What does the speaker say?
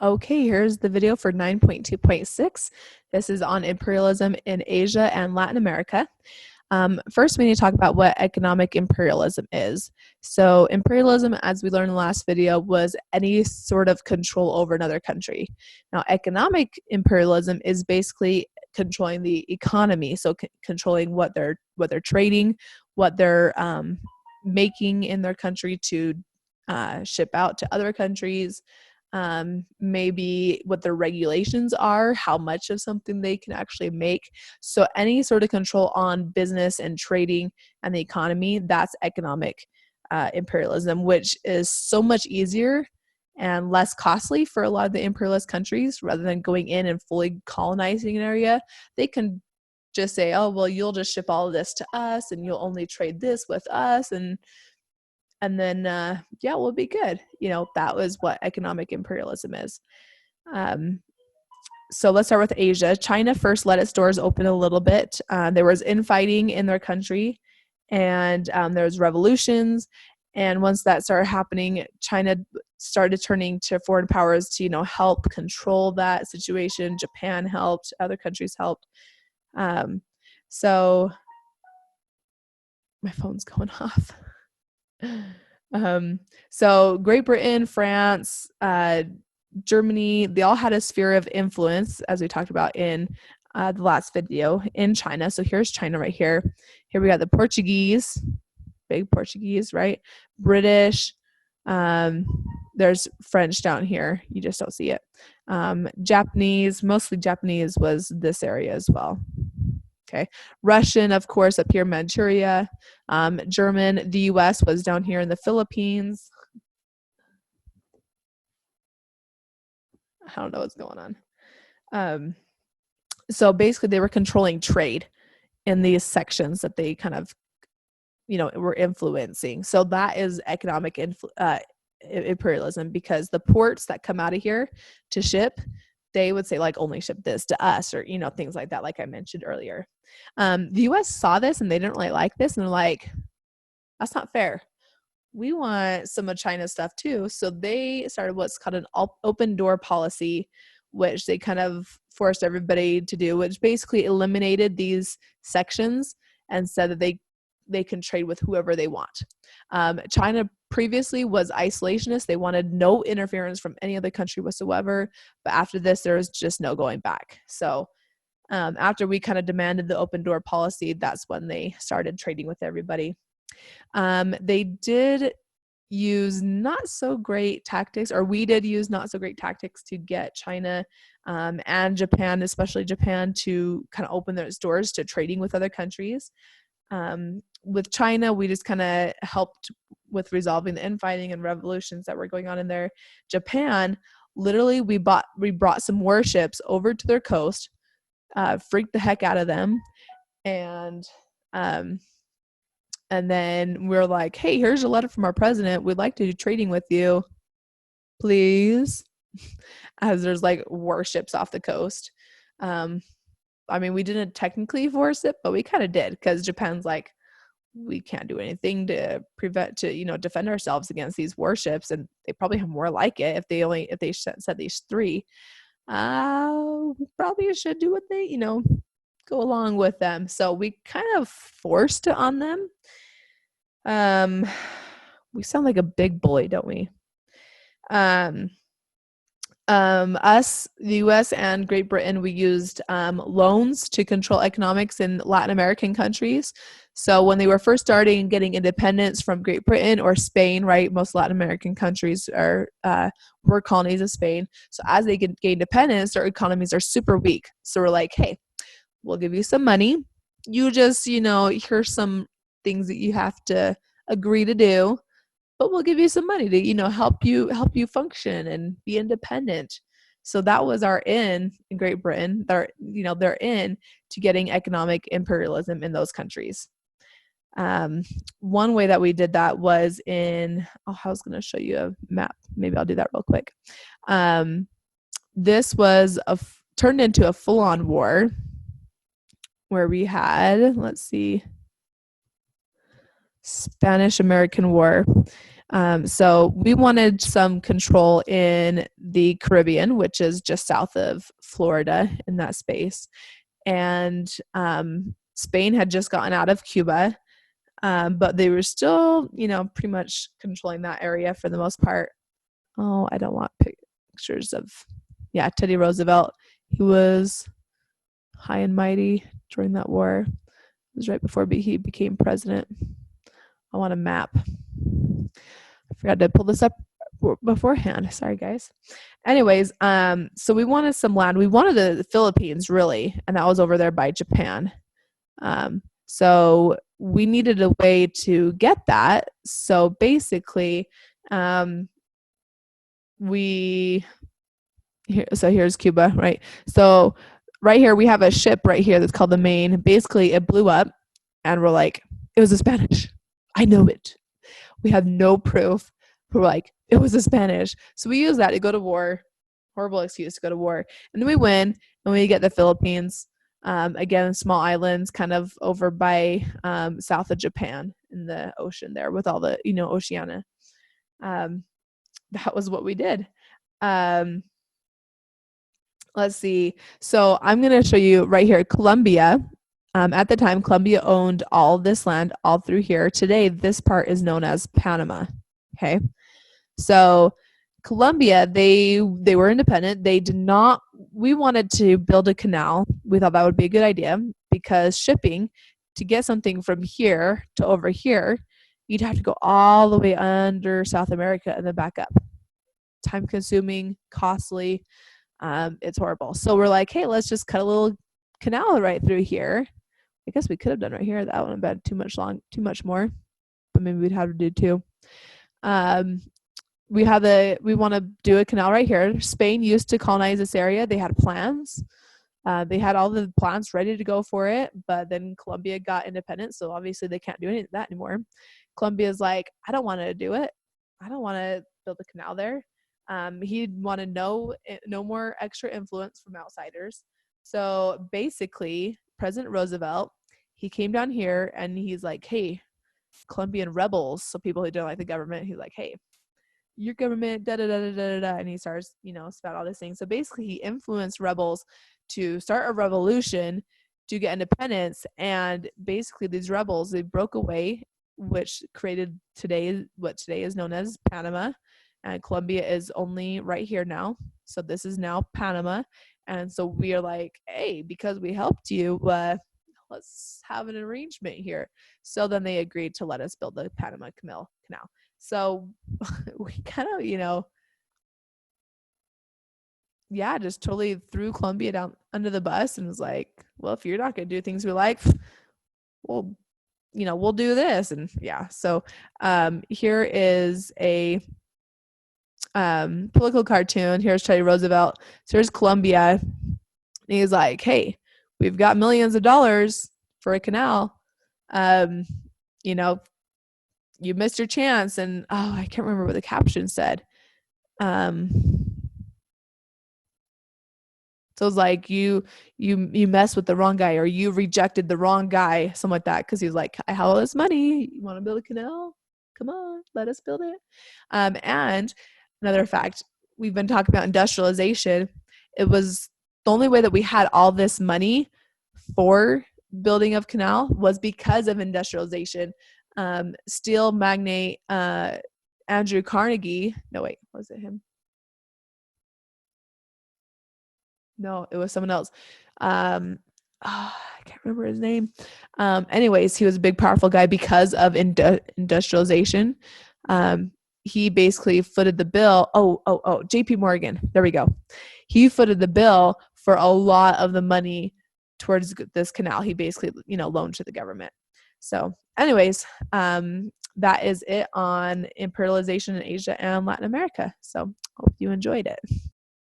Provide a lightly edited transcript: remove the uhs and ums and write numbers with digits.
Okay, here's the video for 9.2.6. This is on imperialism in Asia and Latin America. First, we need to talk about what economic imperialism is. So imperialism, as we learned in the last video, was any sort of control over another country. Now, economic imperialism is basically controlling the economy, so controlling what they're trading, what they're making in their country to ship out to other countries, maybe what their regulations are, how much of something they can actually make. So any sort of control on business and trading and the economy, that's economic imperialism, which is so much easier and less costly for a lot of the imperialist countries. Rather than going in and fully colonizing an area, they can just say, oh, well, you'll just ship all of this to us and you'll only trade this with us, and then yeah, we'll be good. That was what economic imperialism is. So let's start with Asia. China first let its doors open a little bit. There was infighting in their country, and there was revolutions. And once that started happening, China started turning to foreign powers to help control that situation. Japan helped, other countries helped. So my phone's going off. So Great Britain, France, Germany, they all had a sphere of influence, as we talked about in the last video, in China. So here's China right here. Here we got the Portuguese, big Portuguese, right? British. There's French down here. You just don't see it. Japanese, mostly Japanese was this area as well. Okay. Russian, of course, up here, Manchuria. German, the US was down here in the Philippines. I don't know what's going on. So basically, they were controlling trade in these sections that they kind of, were influencing. So that is economic imperialism, because the ports that come out of here to ship, they would say, like, only ship this to us, or things like that, like I mentioned earlier. The US saw this and they didn't really like this, and they're like, that's not fair. We want some of China's stuff too. So they started what's called an open door policy, which they kind of forced everybody to do, which basically eliminated these sections and said that they can trade with whoever they want. China previously was isolationist. They wanted no interference from any other country whatsoever. But after this, there was just no going back. So after we kind of demanded the open door policy, that's when they started trading with everybody. They did use not so great tactics, or we did use not so great tactics to get China and Japan, especially Japan, to kind of open their doors to trading with other countries. With China, we just kind of helped with resolving the infighting and revolutions that were going on in there. Japan, literally, we brought some warships over to their coast, freaked the heck out of them, and then we're like, hey, here's a letter from our president. We'd like to do trading with you, please. As there's like warships off the coast. I mean, we didn't technically force it, but we kind of did, because Japan's like, we can't do anything to defend ourselves against these warships, and they probably have more like it if they said these three. We probably should do what they go along with them. So we kind of forced it on them. We sound like a big bully, don't we? Us, the US and Great Britain, we used loans to control economics in Latin American countries. So when they were first starting getting independence from Great Britain or Spain, right? Most Latin American countries were colonies of Spain. So as they gain independence, their economies are super weak. So we're like, hey, we'll give you some money. You just, here's some things that you have to agree to do, but we'll give you some money to, help you function and be independent. So that was our in Great Britain. They're in to getting economic imperialism in those countries. One way that we did that was I was going to show you a map. Maybe I'll do that real quick. This was turned into a full-on war where we had, let's see, Spanish-American War. So we wanted some control in the Caribbean, which is just south of Florida in that space. And Spain had just gotten out of Cuba, but they were still, pretty much controlling that area for the most part. Oh, I don't want pictures of, Teddy Roosevelt. He was high and mighty during that war. It was right before he became president. I want a map. I forgot to pull this up beforehand. Sorry, guys. Anyways, so we wanted some land. We wanted the Philippines, really, and that was over there by Japan. So we needed a way to get that. So basically, here's Cuba, right? So right here we have a ship right here that's called the Maine. Basically, it blew up, and we're like, it was a Spanish. I know it. We have no proof. We're like, it was a Spanish. So we use that to go to war. Horrible excuse to go to war. And then we win, and we get the Philippines. Again, small islands kind of over by south of Japan in the ocean there with all the, Oceania. That was what we did. Let's see. So I'm going to show you right here, Colombia. At the time, Colombia owned all this land all through here. Today, this part is known as Panama. Okay. So Colombia, they were independent. They did not, we wanted to build a canal. We thought that would be a good idea because shipping to get something from here to over here, you'd have to go all the way under South America and then back up. Time consuming, costly. It's horrible. So we're like, hey, let's just cut a little canal right through here. I guess we could have done right here. That wouldn't have been too much more, but maybe we'd have to do two. We want to do a canal right here. Spain used to colonize this area. They had plans. They had all the plans ready to go for it, but then Colombia got independent, so obviously they can't do any of that anymore. Colombia's like, I don't want to do it. I don't want to build a canal there. He'd want to no more extra influence from outsiders. So basically, President Roosevelt, he came down here and he's like, hey, Colombian rebels, so people who don't like the government, he's like, hey, your government, da da da da da da, and he starts, spout all these things. So basically, he influenced rebels to start a revolution to get independence, and basically these rebels, they broke away, which created what today is known as Panama, and Colombia is only right here now. So this is now Panama, and so we are like, hey, because we helped you, let's have an arrangement here. So then they agreed to let us build the Panama Canal. So we kind of, just totally threw Colombia down under the bus and was like, well, if you're not going to do things we like, we'll do this. And so here is a political cartoon. Here's Teddy Roosevelt. So here's Colombia. And he's like, hey, we've got millions of dollars for a canal. You missed your chance. And I can't remember what the caption said. So it's like you messed with the wrong guy, or you rejected the wrong guy, something like that. Because he was like, I have all this money. You want to build a canal? Come on, let us build it. And another fact, we've been talking about industrialization. It was the only way that we had all this money for building of canal was because of industrialization. Steel magnate Andrew Carnegie. No, wait, was it him? No, it was someone else. I can't remember his name. Anyways, he was a big, powerful guy because of industrialization. He basically footed the bill. JP Morgan. There we go. He footed the bill for a lot of the money towards this canal. He basically, loaned to the government. So anyways, that is it on imperialization in Asia and Latin America. So hope you enjoyed it.